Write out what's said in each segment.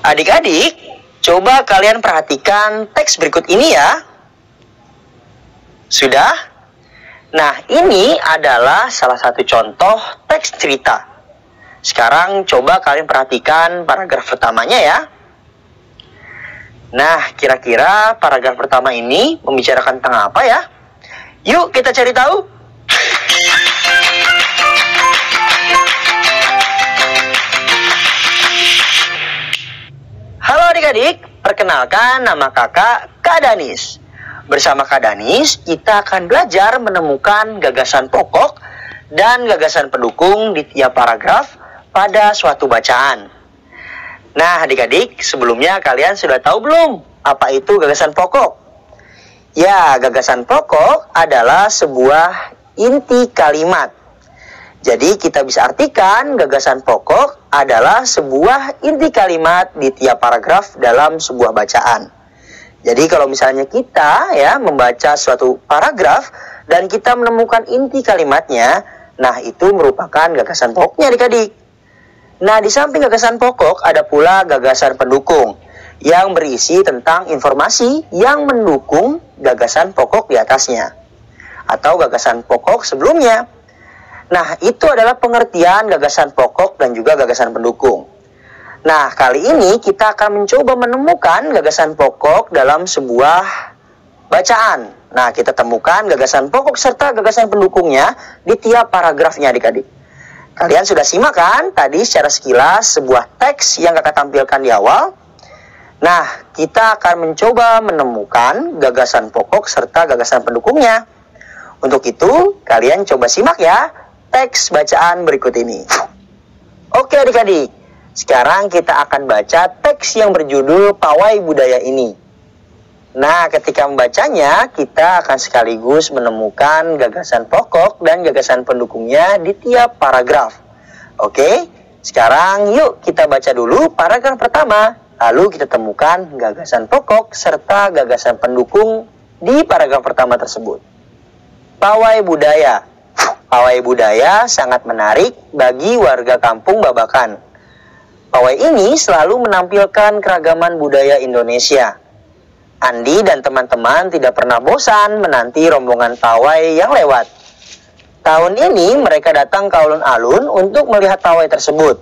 Adik-adik, coba kalian perhatikan teks berikut ini ya. Sudah? Nah, ini adalah salah satu contoh teks cerita. Sekarang coba kalian perhatikan paragraf pertamanya ya. Nah, kira-kira paragraf pertama ini membicarakan tentang apa ya? Yuk kita cari tahu. Halo adik-adik, perkenalkan nama kakak Kak Danis. Bersama Kak Danis, kita akan belajar menemukan gagasan pokok dan gagasan pendukung di tiap paragraf pada suatu bacaan. Nah adik-adik, sebelumnya kalian sudah tahu belum apa itu gagasan pokok? Ya, gagasan pokok adalah sebuah inti kalimat. Jadi kita bisa artikan gagasan pokok adalah sebuah inti kalimat di tiap paragraf dalam sebuah bacaan. Jadi kalau misalnya kita ya membaca suatu paragraf dan kita menemukan inti kalimatnya, nah itu merupakan gagasan pokoknya adik-adik. Nah di samping gagasan pokok ada pula gagasan pendukung yang berisi tentang informasi yang mendukung gagasan pokok di atasnya atau gagasan pokok sebelumnya. Nah, itu adalah pengertian gagasan pokok dan juga gagasan pendukung. Nah, kali ini kita akan mencoba menemukan gagasan pokok dalam sebuah bacaan. Nah, kita temukan gagasan pokok serta gagasan pendukungnya di tiap paragrafnya adik-adik. Kalian sudah simak kan tadi secara sekilas sebuah teks yang kakak tampilkan di awal? Nah, kita akan mencoba menemukan gagasan pokok serta gagasan pendukungnya. Untuk itu, kalian coba simak ya teks bacaan berikut ini. Oke adik-adik, sekarang kita akan baca teks yang berjudul Pawai Budaya ini. Nah, ketika membacanya, kita akan sekaligus menemukan gagasan pokok dan gagasan pendukungnya di tiap paragraf. Oke, sekarang yuk kita baca dulu paragraf pertama, lalu kita temukan gagasan pokok serta gagasan pendukung di paragraf pertama tersebut. Pawai budaya. Pawai budaya sangat menarik bagi warga kampung Babakan. Pawai ini selalu menampilkan keragaman budaya Indonesia. Andi dan teman-teman tidak pernah bosan menanti rombongan pawai yang lewat. Tahun ini mereka datang ke alun-alun untuk melihat pawai tersebut.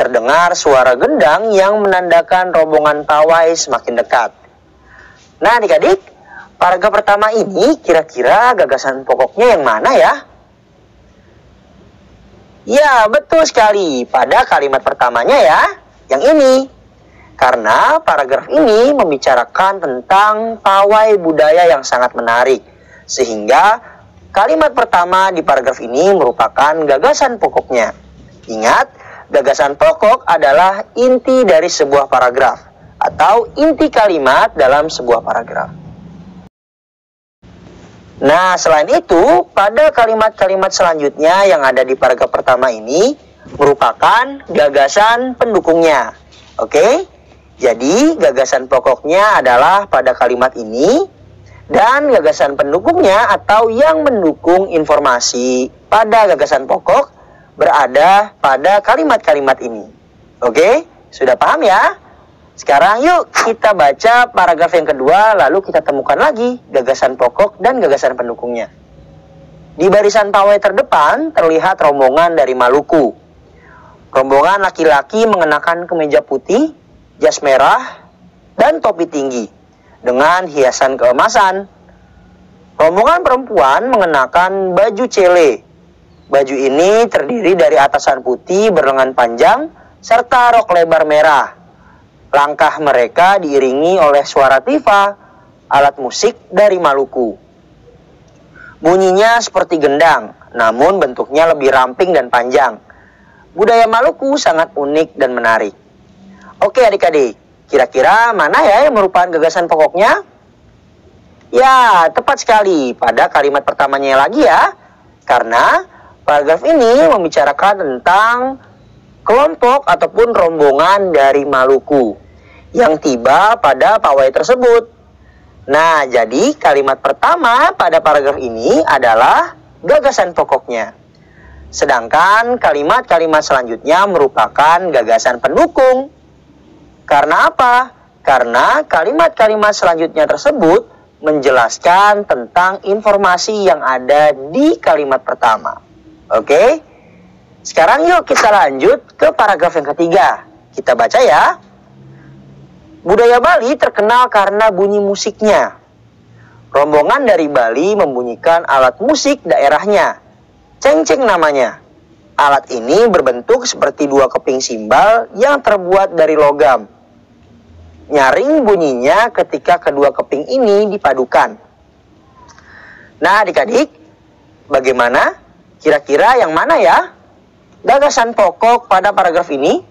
Terdengar suara gendang yang menandakan rombongan pawai semakin dekat. Nah adik-adik, paragraf pertama ini kira-kira gagasan pokoknya yang mana ya? Ya, betul sekali. Pada kalimat pertamanya ya, yang ini. Karena paragraf ini membicarakan tentang pawai budaya yang sangat menarik. Sehingga kalimat pertama di paragraf ini merupakan gagasan pokoknya. Ingat, gagasan pokok adalah inti dari sebuah paragraf atau inti kalimat dalam sebuah paragraf. Nah, selain itu, pada kalimat-kalimat selanjutnya yang ada di paragraf pertama ini merupakan gagasan pendukungnya. Oke? Jadi, gagasan pokoknya adalah pada kalimat ini dan gagasan pendukungnya atau yang mendukung informasi pada gagasan pokok berada pada kalimat-kalimat ini. Oke? Sudah paham ya? Sekarang yuk kita baca paragraf yang kedua, lalu kita temukan lagi gagasan pokok dan gagasan pendukungnya. Di barisan pawai terdepan terlihat rombongan dari Maluku. Rombongan laki-laki mengenakan kemeja putih, jas merah, dan topi tinggi dengan hiasan keemasan. Rombongan perempuan mengenakan baju cele. Baju ini terdiri dari atasan putih berlengan panjang serta rok lebar merah. Langkah mereka diiringi oleh suara tifa, alat musik dari Maluku. Bunyinya seperti gendang, namun bentuknya lebih ramping dan panjang. Budaya Maluku sangat unik dan menarik. Oke adik-adik, kira-kira mana ya yang merupakan gagasan pokoknya? Ya, tepat sekali pada kalimat pertamanya lagi ya. Karena paragraf ini membicarakan tentang kelompok ataupun rombongan dari Maluku yang tiba pada pawai tersebut. Nah, jadi kalimat pertama pada paragraf ini adalah gagasan pokoknya. Sedangkan kalimat-kalimat selanjutnya merupakan gagasan pendukung. Karena apa? Karena kalimat-kalimat selanjutnya tersebut menjelaskan tentang informasi yang ada di kalimat pertama. Oke? Sekarang yuk kita lanjut ke paragraf yang ketiga. Kita baca ya. Budaya Bali terkenal karena bunyi musiknya. Rombongan dari Bali membunyikan alat musik daerahnya. Cengceng namanya. Alat ini berbentuk seperti dua keping simbal yang terbuat dari logam. Nyaring bunyinya ketika kedua keping ini dipadukan. Nah adik-adik, bagaimana? Kira-kira yang mana ya gagasan pokok pada paragraf ini?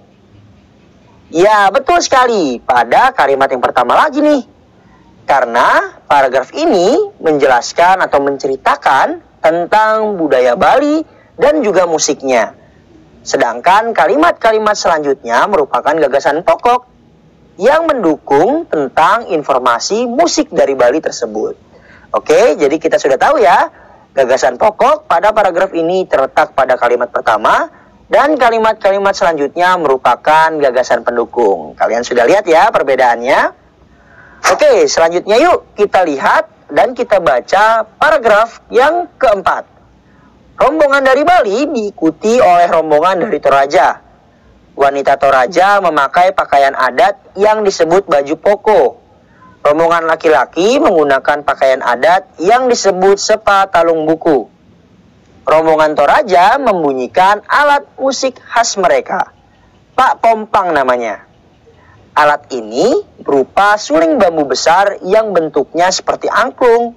Ya, betul sekali. Pada kalimat yang pertama lagi nih. Karena paragraf ini menjelaskan atau menceritakan tentang budaya Bali dan juga musiknya. Sedangkan kalimat-kalimat selanjutnya merupakan gagasan pokok yang mendukung tentang informasi musik dari Bali tersebut. Oke, jadi kita sudah tahu ya, gagasan pokok pada paragraf ini terletak pada kalimat pertama dan kalimat-kalimat selanjutnya merupakan gagasan pendukung. Kalian sudah lihat ya perbedaannya? Oke, selanjutnya yuk kita lihat dan kita baca paragraf yang keempat. Rombongan dari Bali diikuti oleh rombongan dari Toraja. Wanita Toraja memakai pakaian adat yang disebut baju poko. Rombongan laki-laki menggunakan pakaian adat yang disebut sepa talung buku. Rombongan Toraja membunyikan alat musik khas mereka. Pak Pompang namanya. Alat ini berupa suling bambu besar yang bentuknya seperti angklung.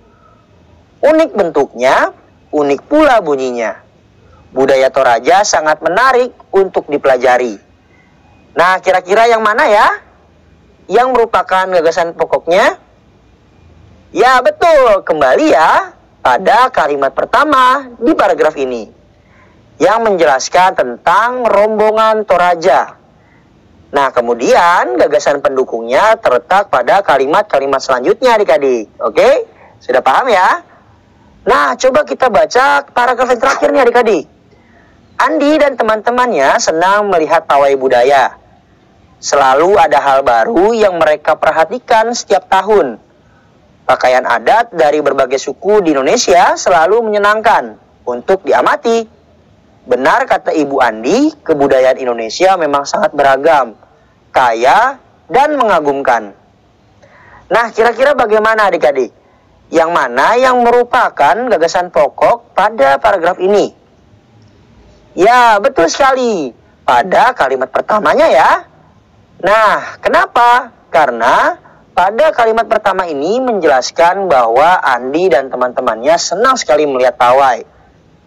Unik bentuknya, unik pula bunyinya. Budaya Toraja sangat menarik untuk dipelajari. Nah, kira-kira yang mana ya? Yang merupakan gagasan pokoknya? Ya, betul. Kembali ya pada kalimat pertama di paragraf ini. Yang menjelaskan tentang rombongan Toraja. Nah, kemudian gagasan pendukungnya terletak pada kalimat-kalimat selanjutnya adik-adik. Oke? Sudah paham ya? Nah, coba kita baca paragraf yang terakhir nih adik-adik. Andi dan teman-temannya senang melihat pawai budaya. Selalu ada hal baru yang mereka perhatikan setiap tahun. Pakaian adat dari berbagai suku di Indonesia selalu menyenangkan untuk diamati. Benar kata Ibu Andi, kebudayaan Indonesia memang sangat beragam, kaya, dan mengagumkan. Nah, kira-kira bagaimana adik-adik? Yang mana yang merupakan gagasan pokok pada paragraf ini? Ya, betul sekali. Pada kalimat pertamanya ya. Nah, kenapa? Karena pada kalimat pertama ini menjelaskan bahwa Andi dan teman-temannya senang sekali melihat pawai.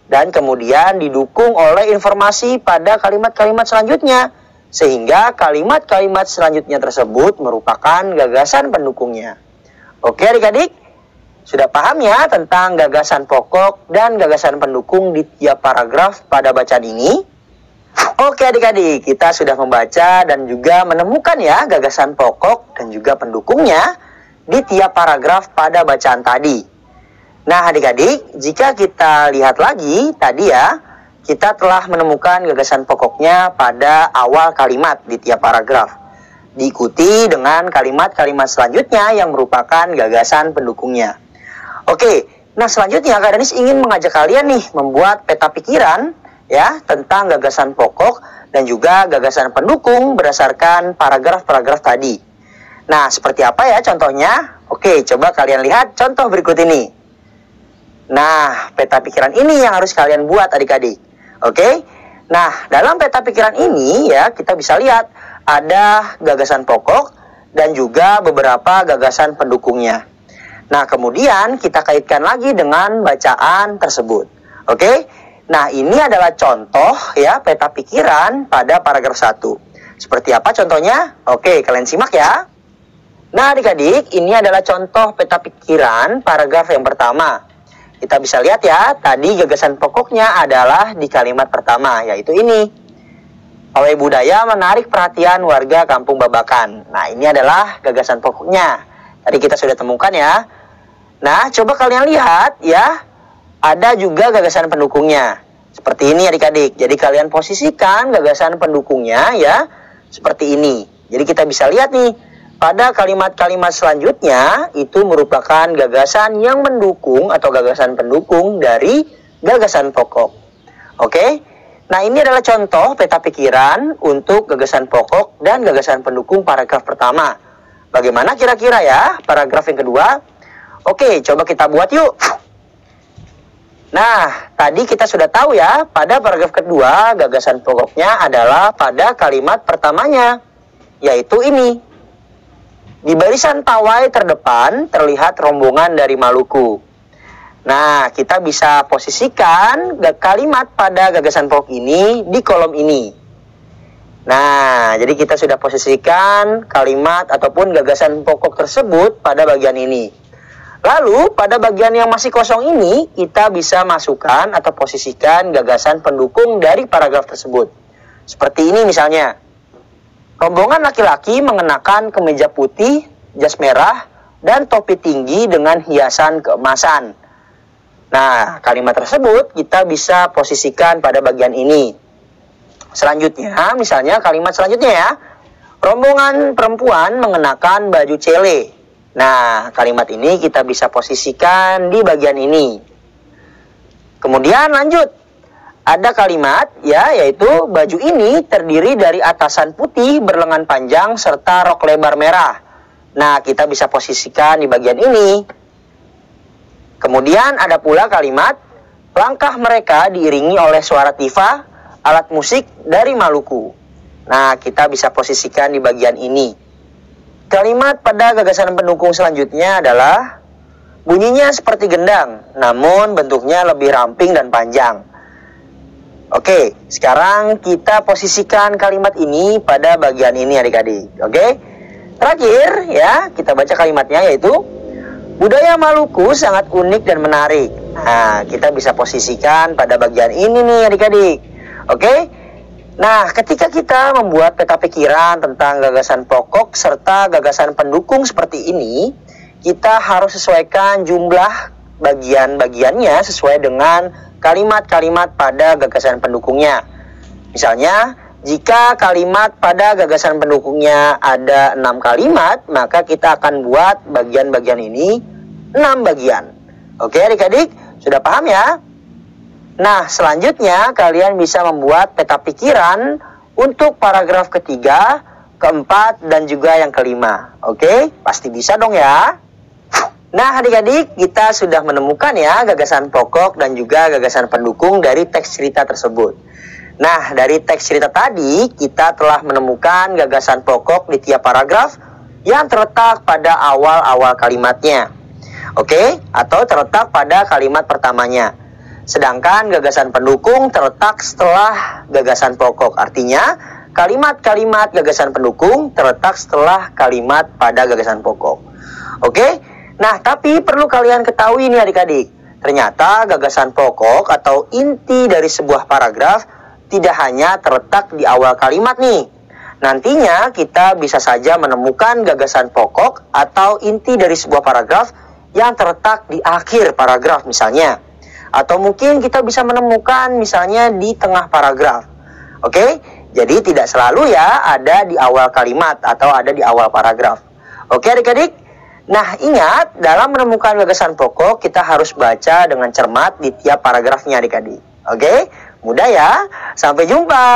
Dan kemudian didukung oleh informasi pada kalimat-kalimat selanjutnya. Sehingga kalimat-kalimat selanjutnya tersebut merupakan gagasan pendukungnya. Oke adik-adik? Sudah paham ya tentang gagasan pokok dan gagasan pendukung di tiap paragraf pada bacaan ini? Oke adik-adik, kita sudah membaca dan juga menemukan ya gagasan pokok dan juga pendukungnya di tiap paragraf pada bacaan tadi. Nah adik-adik, jika kita lihat lagi tadi ya, kita telah menemukan gagasan pokoknya pada awal kalimat di tiap paragraf. Diikuti dengan kalimat-kalimat selanjutnya yang merupakan gagasan pendukungnya. Oke, nah selanjutnya Kak Danis ingin mengajak kalian nih membuat peta pikiran ya tentang gagasan pokok dan juga gagasan pendukung berdasarkan paragraf-paragraf tadi. Nah, seperti apa ya contohnya? Oke, coba kalian lihat contoh berikut ini. Nah, peta pikiran ini yang harus kalian buat adik-adik. Oke? Nah, dalam peta pikiran ini ya kita bisa lihat ada gagasan pokok dan juga beberapa gagasan pendukungnya. Nah, kemudian kita kaitkan lagi dengan bacaan tersebut. Oke? Nah, ini adalah contoh ya peta pikiran pada paragraf 1. Seperti apa contohnya? Oke, kalian simak ya. Nah, adik-adik, ini adalah contoh peta pikiran paragraf yang pertama. Kita bisa lihat ya, tadi gagasan pokoknya adalah di kalimat pertama, yaitu ini. Pawai budaya menarik perhatian warga Kampung Babakan. Nah, ini adalah gagasan pokoknya. Tadi kita sudah temukan ya. Nah, coba kalian lihat ya, ada juga gagasan pendukungnya. Seperti ini adik-adik. Jadi kalian posisikan gagasan pendukungnya ya, seperti ini. Jadi kita bisa lihat nih, pada kalimat-kalimat selanjutnya itu merupakan gagasan yang mendukung atau gagasan pendukung dari gagasan pokok. Oke? Nah, ini adalah contoh peta pikiran untuk gagasan pokok dan gagasan pendukung paragraf pertama. Bagaimana kira-kira ya paragraf yang kedua? Oke, coba kita buat yuk. Nah, tadi kita sudah tahu ya, pada paragraf kedua gagasan pokoknya adalah pada kalimat pertamanya, yaitu ini. Di barisan pawai terdepan terlihat rombongan dari Maluku. Nah, kita bisa posisikan kalimat pada gagasan pokok ini di kolom ini. Nah, jadi kita sudah posisikan kalimat ataupun gagasan pokok tersebut pada bagian ini. Lalu, pada bagian yang masih kosong ini, kita bisa masukkan atau posisikan gagasan pendukung dari paragraf tersebut. Seperti ini misalnya. Rombongan laki-laki mengenakan kemeja putih, jas merah, dan topi tinggi dengan hiasan keemasan. Nah, kalimat tersebut kita bisa posisikan pada bagian ini. Selanjutnya, misalnya kalimat selanjutnya ya. Rombongan perempuan mengenakan baju cele. Nah, kalimat ini kita bisa posisikan di bagian ini. Kemudian lanjut. Ada kalimat ya, yaitu baju ini terdiri dari atasan putih berlengan panjang serta rok lebar merah. Nah, kita bisa posisikan di bagian ini. Kemudian ada pula kalimat, langkah mereka diiringi oleh suara tifa, alat musik dari Maluku. Nah, kita bisa posisikan di bagian ini. Kalimat pada gagasan pendukung selanjutnya adalah, bunyinya seperti gendang, namun bentuknya lebih ramping dan panjang. Oke, sekarang kita posisikan kalimat ini pada bagian ini adik-adik. Oke, terakhir ya, kita baca kalimatnya yaitu, budaya Maluku sangat unik dan menarik. Nah, kita bisa posisikan pada bagian ini nih adik-adik. Oke? Nah, ketika kita membuat peta pikiran tentang gagasan pokok serta gagasan pendukung seperti ini, kita harus sesuaikan jumlah bagian-bagiannya sesuai dengan kalimat-kalimat pada gagasan pendukungnya. Misalnya, jika kalimat pada gagasan pendukungnya ada 6 kalimat, maka kita akan buat bagian-bagian ini 6 bagian. Oke adik-adik, sudah paham ya? Nah, selanjutnya kalian bisa membuat peta pikiran untuk paragraf ketiga, keempat, dan juga yang kelima. Oke, pasti bisa dong ya? Nah adik-adik, kita sudah menemukan ya gagasan pokok dan juga gagasan pendukung dari teks cerita tersebut. Nah, dari teks cerita tadi, kita telah menemukan gagasan pokok di tiap paragraf yang terletak pada awal-awal kalimatnya. Oke, atau terletak pada kalimat pertamanya. Sedangkan gagasan pendukung terletak setelah gagasan pokok. Artinya, kalimat-kalimat gagasan pendukung terletak setelah kalimat pada gagasan pokok. Oke, nah tapi perlu kalian ketahui nih adik-adik. Ternyata gagasan pokok atau inti dari sebuah paragraf tidak hanya terletak di awal kalimat nih. Nantinya kita bisa saja menemukan gagasan pokok atau inti dari sebuah paragraf yang terletak di akhir paragraf misalnya. Atau mungkin kita bisa menemukan misalnya di tengah paragraf. Oke, jadi tidak selalu ya ada di awal kalimat atau ada di awal paragraf. Oke adik-adik. Nah ingat, dalam menemukan gagasan pokok kita harus baca dengan cermat di tiap paragrafnya adik-adik. Oke, mudah ya. Sampai jumpa.